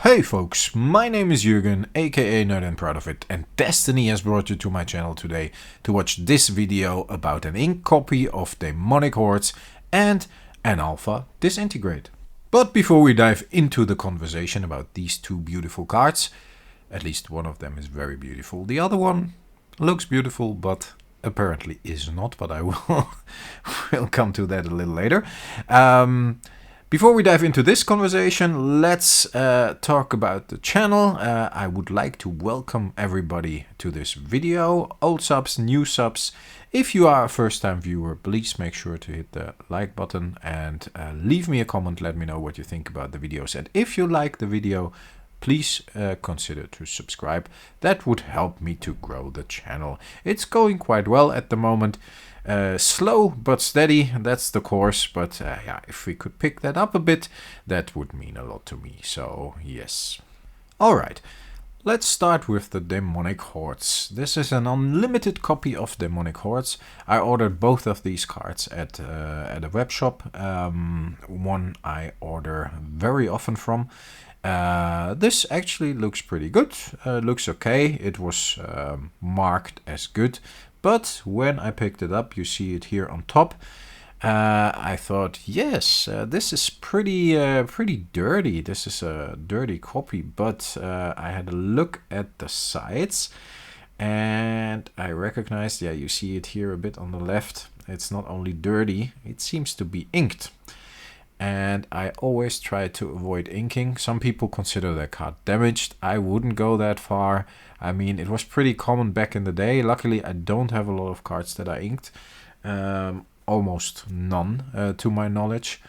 Hey folks, my name is Jürgen, aka Nerd and Proud of It, and Destiny has brought you to my channel today to watch this video about an ink copy of Demonic Hordes and an alpha Disintegrate. But before we dive into the conversation about these two beautiful cards, at least one of them is very beautiful, the other one looks beautiful but apparently is not, but I will come to that a little later. Before we dive into this conversation, let's talk about the channel. I would like to welcome everybody to this video, old subs, new subs. If you are a first-time viewer, please make sure to hit the like button and leave me a comment. Let me know what you think about the videos. And if you like the video, please consider to subscribe. That would help me to grow the channel. It's going quite well at the moment. Slow but steady, that's the course, but yeah, if we could pick that up a bit, that would mean a lot to me, so yes. Alright, let's start with the Demonic Hordes. This is an unlimited copy of Demonic Hordes. I ordered both of these cards at a web shop. One I order very often from. This actually looks pretty good, looks okay. It was marked as good. But when I picked it up, you see it here on top. I thought, yes, this is pretty dirty. This is a dirty copy. But I had a look at the sides, and I recognized, yeah, you see it here a bit on the left. It's not only dirty; it seems to be inked. And I always try to avoid inking. Some people consider their card damaged. I wouldn't go that far. I mean, it was pretty common back in the day. Luckily, I don't have a lot of cards that I inked. Almost none, to my knowledge.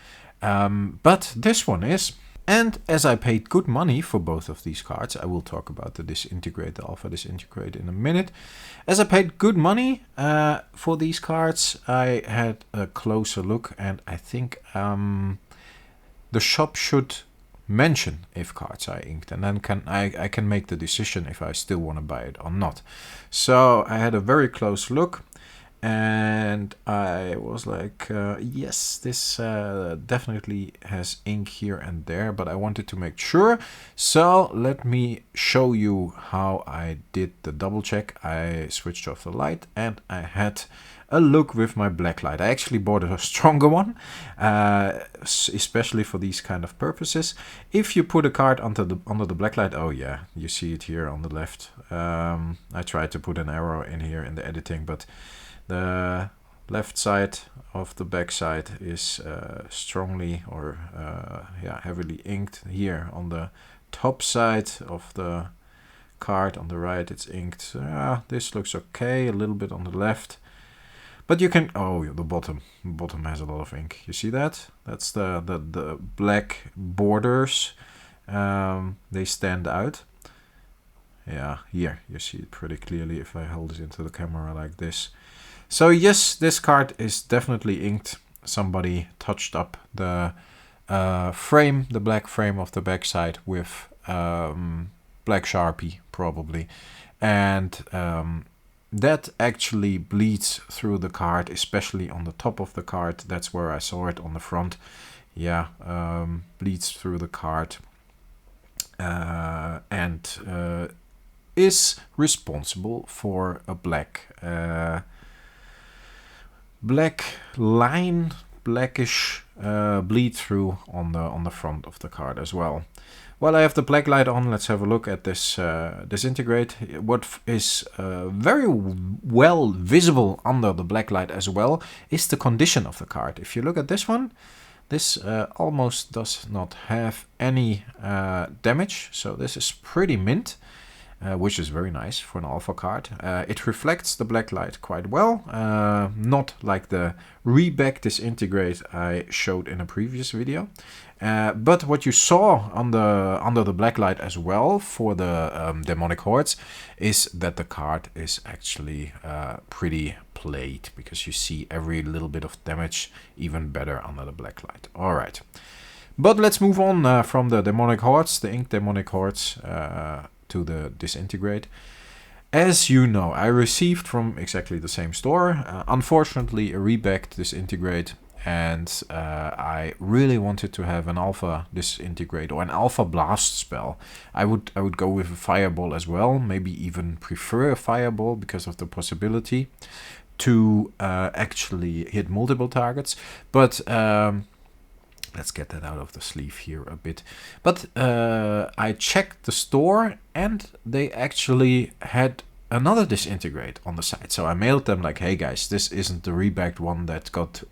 But this one is. And as I paid good money for both of these cards, I will talk about the Disintegrate, the Alpha Disintegrate in a minute. As I paid good money for these cards, I had a closer look, and I think the shop should mention if cards are inked, and then I can make the decision if I still want to buy it or not. So I had a very close look, and I was like, yes, this definitely has ink here and there, but I wanted to make sure. So let me show you how I did the double check. I switched off the light and I had a look with my blacklight. I actually bought a stronger one, especially for these kind of purposes. If you put a card under the blacklight, oh yeah, you see it here on the left. I tried to put an arrow in here in the editing, but the left side of the back side is strongly or heavily inked. Here on the top side of the card on the right, it's inked. This looks okay, a little bit on the left. But you can, oh, the bottom has a lot of ink. You see that? That's the black borders. They stand out. Yeah, here you see it pretty clearly if I hold it into the camera like this. So yes, this card is definitely inked. Somebody touched up the frame, the black frame of the backside with black Sharpie probably. And that actually bleeds through the card, especially on the top of the card. That's where I saw it on the front. Yeah, bleeds through the card and is responsible for a blackish bleed through on the front of the card as well. While I have the black light on, let's have a look at this Disintegrate. What is very well visible under the black light as well is the condition of the card. If you look at this one, this almost does not have any damage, so this is pretty mint. Which is very nice for an alpha card. It reflects the black light quite well, not like the Reback Disintegrate I showed in a previous video. But what you saw under the black light as well for the Demonic Hordes is that the card is actually pretty played, because you see every little bit of damage even better under the black light. Alright, but let's move on from the Demonic Hordes, the Ink Demonic Hordes, to the Disintegrate. As you know, I received from exactly the same store, unfortunately a Reback Disintegrate and I really wanted to have an alpha disintegrate or an alpha blast spell. I would go with a fireball as well, maybe even prefer a fireball because of the possibility to actually hit multiple targets. But let's get that out of the sleeve here a bit. But I checked the store and they actually had another disintegrate on the side. So I mailed them like, hey guys, this isn't the rebacked one that got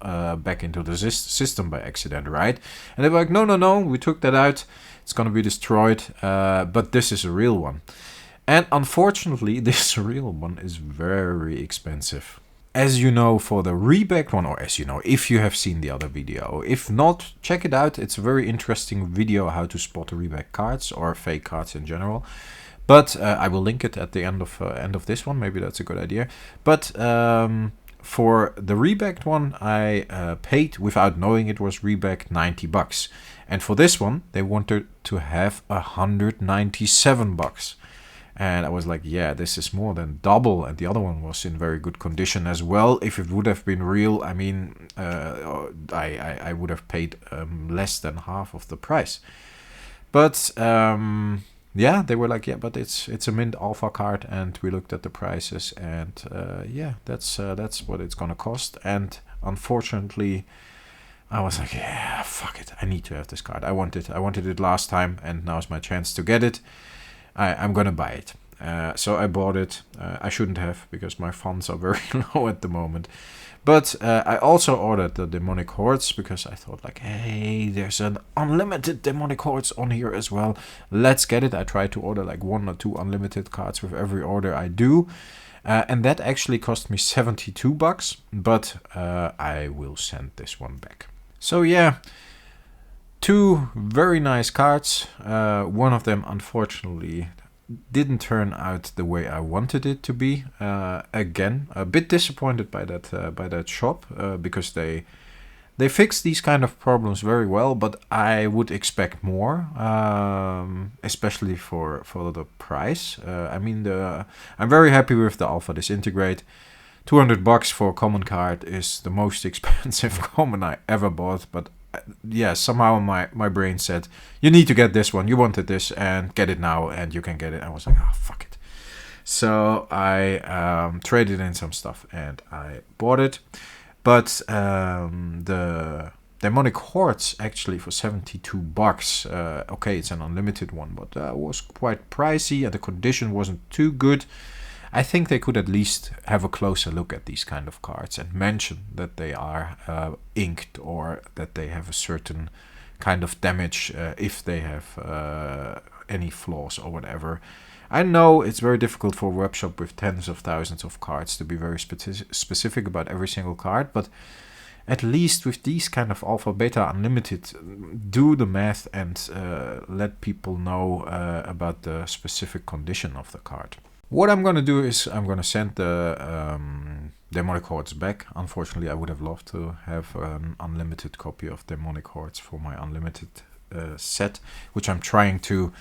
back into the system by accident, right? And they were like, no, we took that out. It's gonna be destroyed, but this is a real one. And unfortunately, this real one is very expensive. As you know, for the rebacked one, or as you know, if you have seen the other video. If not, check it out. It's a very interesting video how to spot the reback cards or fake cards in general. But I will link it at the end of this one. Maybe that's a good idea. But for the rebacked one, I paid, without knowing it was rebacked, $90. And for this one, they wanted to have $197. And I was like, yeah, this is more than double. And the other one was in very good condition as well. If it would have been real, I mean, I would have paid less than half of the price. But yeah, they were like, yeah, but it's a mint alpha card, and we looked at the prices, and yeah, that's what it's gonna cost. And unfortunately, I was like, yeah, fuck it, I need to have this card. I wanted it last time, and now's my chance to get it. I'm gonna buy it. So I bought it. I shouldn't have, because my funds are very low at the moment. But I also ordered the Demonic Hordes, because I thought like, hey, there's an Unlimited Demonic Hordes on here as well. Let's get it. I try to order like 1 or 2 unlimited cards with every order I do. And that actually cost me $72, but I will send this one back. So yeah, 2 very nice cards. One of them, unfortunately, didn't turn out the way I wanted it to be. Again, a bit disappointed by that shop, because they fix these kind of problems very well, but I would expect more, especially for the price. I mean, I'm very happy with the Alpha Disintegrate. $200 for a common card is the most expensive common I ever bought, but yeah, somehow my brain said, you need to get this one, you wanted this, and get it now, and you can get it. I was like, oh, fuck it. So I traded in some stuff, and I bought it. But the Demonic Hordes actually for $72. Okay, it's an unlimited one, but was quite pricey, and the condition wasn't too good. I think they could at least have a closer look at these kind of cards and mention that they are inked, or that they have a certain kind of damage if they have any flaws or whatever. I know it's very difficult for a webshop with tens of thousands of cards to be very specific about every single card, but at least with these kind of alpha, beta, unlimited, do the math and let people know about the specific condition of the card. What I'm going to do is I'm going to send the Demonic Hordes back. Unfortunately, I would have loved to have an unlimited copy of Demonic Hordes for my unlimited set, which I'm trying to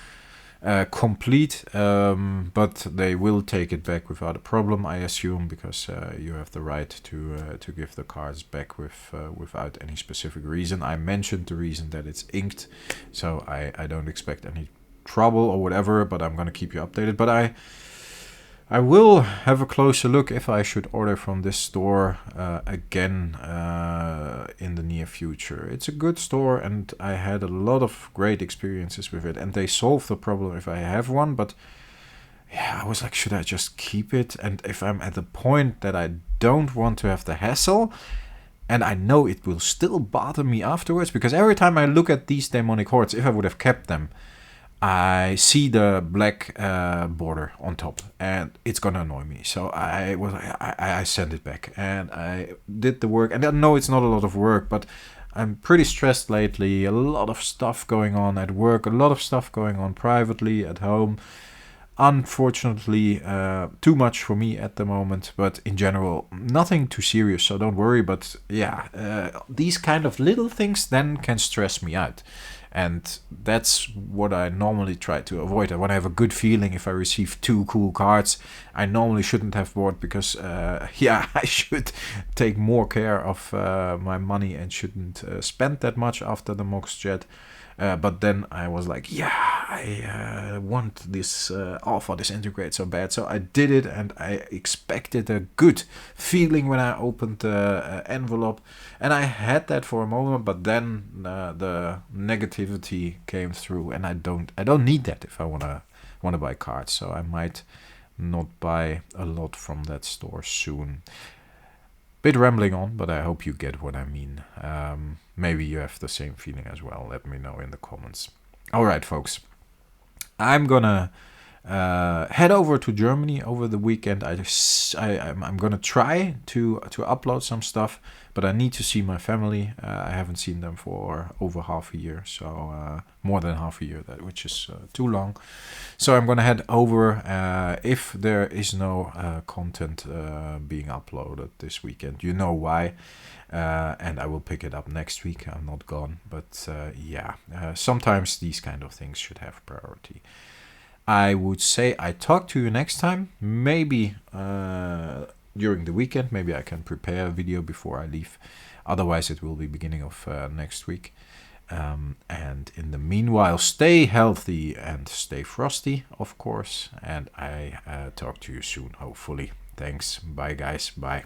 complete, but they will take it back without a problem, I assume, because you have the right to give the cards back without any specific reason. I mentioned the reason that it's inked, so I don't expect any trouble or whatever, but I'm going to keep you updated. But I will have a closer look if I should order from this store again in the near future. It's a good store, and I had a lot of great experiences with it, and they solved the problem if I have one. But yeah, I was like, should I just keep it? And if I'm at the point that I don't want to have the hassle, and I know it will still bother me afterwards, because every time I look at these Demonic Hordes, if I would have kept them, I see the black border on top, and it's gonna annoy me. So I sent it back, and I did the work. And I know it's not a lot of work, but I'm pretty stressed lately. A lot of stuff going on at work, a lot of stuff going on privately at home. Unfortunately, too much for me at the moment, but in general, nothing too serious, so don't worry. But yeah, these kind of little things then can stress me out. And that's what I normally try to avoid. When I have a good feeling, if I receive 2 cool cards, I normally shouldn't have bought, because yeah, I should take more care of my money and shouldn't spend that much after the Mox Jet. But then I was like, yeah, I want this Alpha Disintegrate so bad. So I did it, and I expected a good feeling when I opened the envelope. And I had that for a moment, but then the negativity came through, and I don't need that if I wanna buy cards. So I might not buy a lot from that store soon. Bit rambling on, but I hope you get what I mean. Maybe you have the same feeling as well. Let me know in the comments. Alright, folks. I'm gonna head over to Germany over the weekend. I'm gonna try to upload some stuff, but I need to see my family. I haven't seen them for over half a year, so more than half a year, which is too long. So I'm gonna head over if there is no content being uploaded this weekend. You know why. And I will pick it up next week. I'm not gone, but yeah, sometimes these kind of things should have priority. I would say I talk to you next time, maybe during the weekend. Maybe I can prepare a video before I leave. Otherwise, it will be beginning of next week. And in the meanwhile, stay healthy and stay frosty, of course. And I talk to you soon, hopefully. Thanks. Bye, guys. Bye.